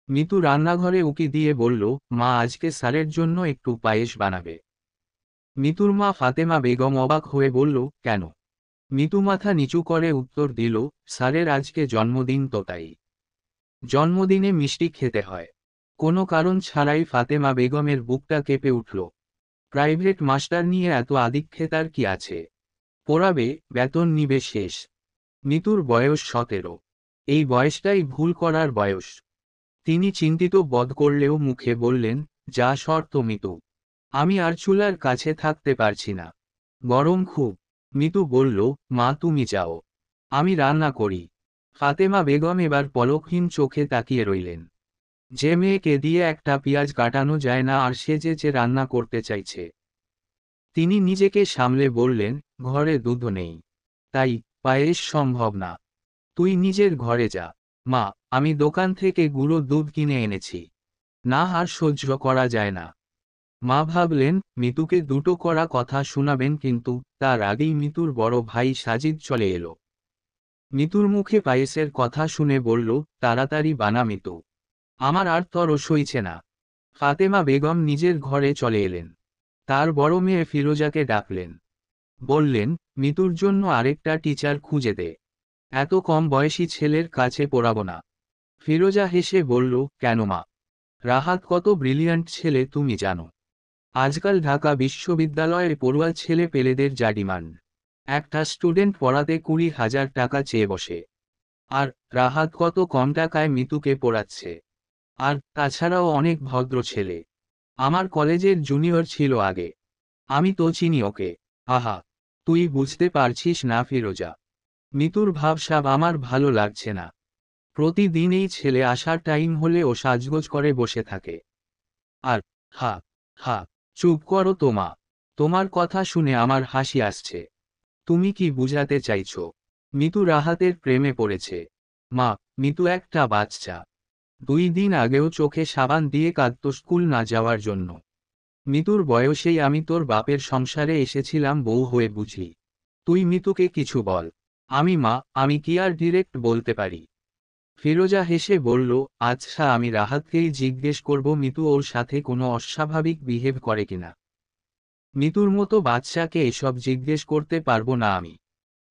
মিতু রান্নাঘরে উকি দিয়ে বলল, মা আজকে স্যারের জন্য একটু পায়েস বানাবে। মিতুর মা ফাতেমা বেগম অবাক হয়ে বলল, কেন? মিতু মাথা নিচু করে উত্তর দিল, স্যারের আজকে জন্মদিন তো তাই। জন্মদিনে মিষ্টি খেতে হয়। কোনো কারণ ছাড়াই ফাতেমা বেগমের বুকটা কেঁপে উঠল। প্রাইভেট মাস্টার নিয়ে এত আদিক্ষেতার কি আছে? পড়াবে, বেতন নিবে শেষ। মিতুর বয়স 17। এই বয়সটাই ভুল করার বয়স। তিনি চিন্তিত বোধ করলেও মুখে বললেন, যা শর্ত মিতু। আমি আর চুলার কাছে থাকতে পারছি না। গরম খুব। মিতু বলল, মা তুমি যাও, আমি রান্না করি। ফাতেমা বেগম এবার পলকহীন চোখে তাকিয়ে রইলেন। যে মেয়েকে দিয়ে একটা পেঁয়াজ কাটানো যায় না আর সে যে রান্না করতে চাইছে। তিনি নিজেকে সামলে বললেন, ঘরে দুধ নেই, তাই পায়েস সম্ভব না। তুই নিজের ঘরে যা। মা, আমি দোকান থেকে গুঁড়ো দুধ কিনে এনেছি। না আর সহ্য করা যায় না। মা ভাবলেন, মিতুকে দুটো করা কথা শোনাবেন, কিন্তু তার আগেই মিতুর বড় ভাই সাজিদ চলে এলো। মিতুর মুখে পায়েসের কথা শুনে বলল, তাড়াতাড়ি বানা মিতু, আমার আর তর সইছে না। ফাতেমা বেগম নিজের ঘরে চলে এলেন। তার বড় মেয়ে ফিরোজাকে ডাকলেন। বললেন, মিতুর জন্য আরেকটা টিচার খুঁজে দে। এত কম বয়সী ছেলের কাছে পড়াবো না। ফিরোজা হেসে বলল, কেন মা? রাহাত কত ব্রিলিয়ান্ট ছেলে তুমি জানো। আজকাল ঢাকা বিশ্ববিদ্যালয়ের পড়ুয়া ছেলে পেলেদের যা ডিমান্ড। একটা স্টুডেন্ট পড়াতে 20,000 টাকা চেয়ে বসে। আর রাহাত কত কম টাকায় মিতুকে পড়াচ্ছে। আর তাছাড়াও অনেক ভদ্র ছেলে। আমার কলেজের জুনিয়র ছিল আগে। আমি তো চিনি ওকে। আহা, তুই বুঝতে পারছিস না ফিরোজা। মিতুর ভাবসাব আমার ভালো লাগছে না। প্রতিদিন এই ছেলে আসার টাইম হলে ও সাজগোজ করে বসে থাকে। আর হা হা, চুপ করো তো মা। তোমার কথা শুনে আমার হাসি আসছে। তুমি কি বুঝাতে চাইছো? মিতু রাহাতের প্রেমে পড়েছে। মা, মিতু একটা বাচ্চা। 2 দিন আগেও চোখে সাবান দিয়ে কাঁদতো স্কুল না যাওয়ার জন্য। মিতুর বয়সেই আমি তোর বাপের সংসারে এসেছিলাম বউ হয়ে, বুঝলি? তুই মিতুকে কিছু বল। আমি কি আর ডিরেক্ট বলতে পারি? ফিরোজা হেসে বলল, আচ্ছা আমি রাহাতকেই জিজ্ঞেস করব মিতু ওর সাথে কোনো অস্বাভাবিক বিহেভ করে কিনা। মিতুর মতো বাচ্চাকে এসব জিজ্ঞেস করতে পারবো না আমি।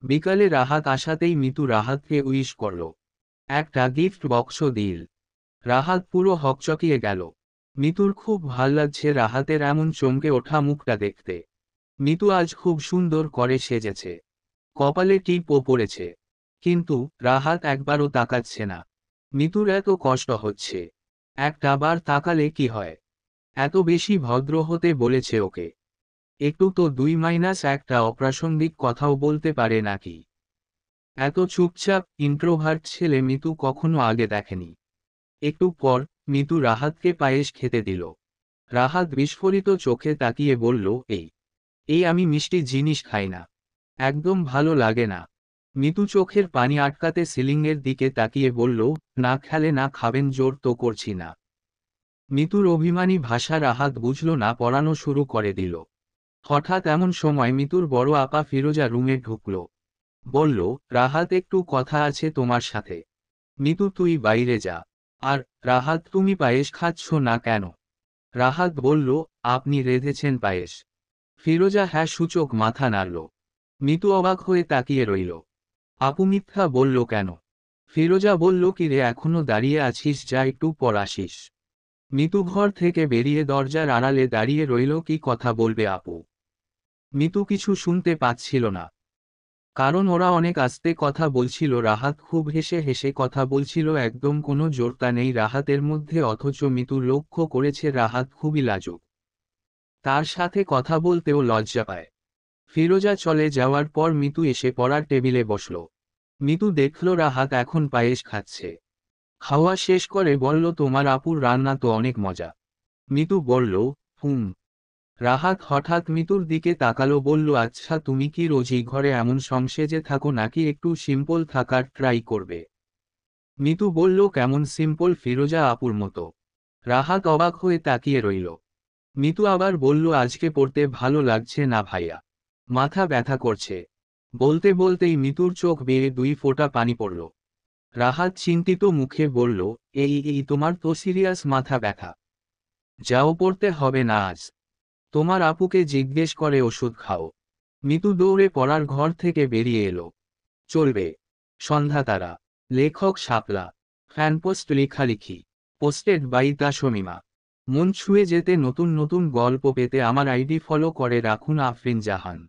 বিকালে রাহাত আসাতেই মিতু রাহাতকে উইশ করল। একটা গিফট বক্সও দিল। রাহাত পুরো হকচকিয়ে গেল। মিতুর খুব ভাল লাগছে রাহাতের এমন চমকে ওঠা মুখটা দেখতে। মিতু আজ খুব সুন্দর করে সেজেছে। কপালে টিপও পড়েছে। কিন্তু রাহাত একবারও তাকাচ্ছে না। মিতুর এত কষ্ট হচ্ছে। একটা বার তাকালে কি হয়? এত বেশি ভদ্র হতে বলেছে ওকে। একটু তো 2-1 অপ্রাসঙ্গিক কথাও বলতে পারে নাকি? এত চুপচাপ ইন্ট্রোভার্ট ছেলে মিতু কখনো আগে দেখেনি। একটু পর মিতু রাহাতকে পায়েস খেতে দিল। রাহাত বিস্ফোরিত চোখে তাকিয়ে বলল, এই এই আমি মিষ্টি জিনিস খাই না। একদম ভালো লাগে না। মিতু চোখের পানি আটকাতে সিলিংয়ের দিকে তাকিয়ে বলল, না খেলে না খাবেন, জোর তো করছি না। মিতুর অভিমানী ভাষা রাহাত বুঝল না, পড়ানো শুরু করে দিল। হঠাৎ এমন সময় মিতুর বড় আপা ফিরোজা রুমে ঢুকল। বলল, রাহাত একটু কথা আছে তোমার সাথে। মিতু তুই বাইরে যা। আর রাহাত তুমি পায়েস খাচ্ছ না কেন? রাহাত বলল, আপনি রেঁধেছেন পায়েস। ফিরোজা হ্যাঁ সূচক মাথা নাড়ল। মিতু অবাক হয়ে তাকিয়ে রইল। আপু মিথ্যা বলল কেন? ফিরোজা বলল, কিরে এখনো দাঁড়িয়ে আছিস, যা একটু পর আসিস। মিতু ঘর থেকে বেরিয়ে দরজার আড়ালে দাঁড়িয়ে রইল, কি কথা বলবে আপু? মিতু কিছু শুনতে পাচ্ছিল না। কারণ ওরা অনেক আস্তে কথা বলছিল। রাহাত খুব হেসে হেসে কথা বলছিল, একদম কোনো জোরতা নেই রাহাতের মধ্যে, অথচ মিতু লক্ষ্য করেছে রাহাত খুবই লাজুক। তার সাথে কথা বলতেও লজ্জা পায়। ফিরোজা চলে যাওয়ার পর মিতু এসে পড়ার টেবিলে বসল। মিতু দেখল রাহাত এখন পায়েস খাচ্ছে। খাওয়া শেষ করে বলল, তোমার আপুর রান্না তো অনেক মজা। মিতু বলল, হুম। রাহাত হঠাৎ মিতুর দিকে তাকালো, বলল, আচ্ছা তুমি কি রোজই ঘরে এমন সংসেজে থাকো নাকি একটু সিম্পল থাকার ট্রাই করবে? মিতু বলল, কেমন সিম্পল? ফিরোজা আপুর মতো। রাহাত অবাক হয়ে তাকিয়ে রইল। মিতু আবার বলল, আজকে পড়তে ভালো লাগছে না ভাইয়া, মাথা ব্যথা করছে। বলতে বলতেই মিতুর চোখ বেয়ে 2 ফোঁটা পানি পড়ল। রাহাত চিন্তিত মুখে বলল, এই তোমার তো সিরিয়াস মাথা ব্যথা। যাও, পড়তে হবে না আজ। তোমার আপুকে জিজ্ঞেস করে ওষুধ খাও। মিতু দৌড়ে পড়ার ঘর থেকে বেরিয়ে এলো। চলবে। সন্ধ্যাতারা। লেখক শাপলা। ফ্যানপোস্ট লেখালেখি। Posted by Tasmima. মন ছুঁয়ে যেতে নতুন নতুন গল্প পেতে আমার আইডি ফলো করে রাখুন আফরিন জাহান।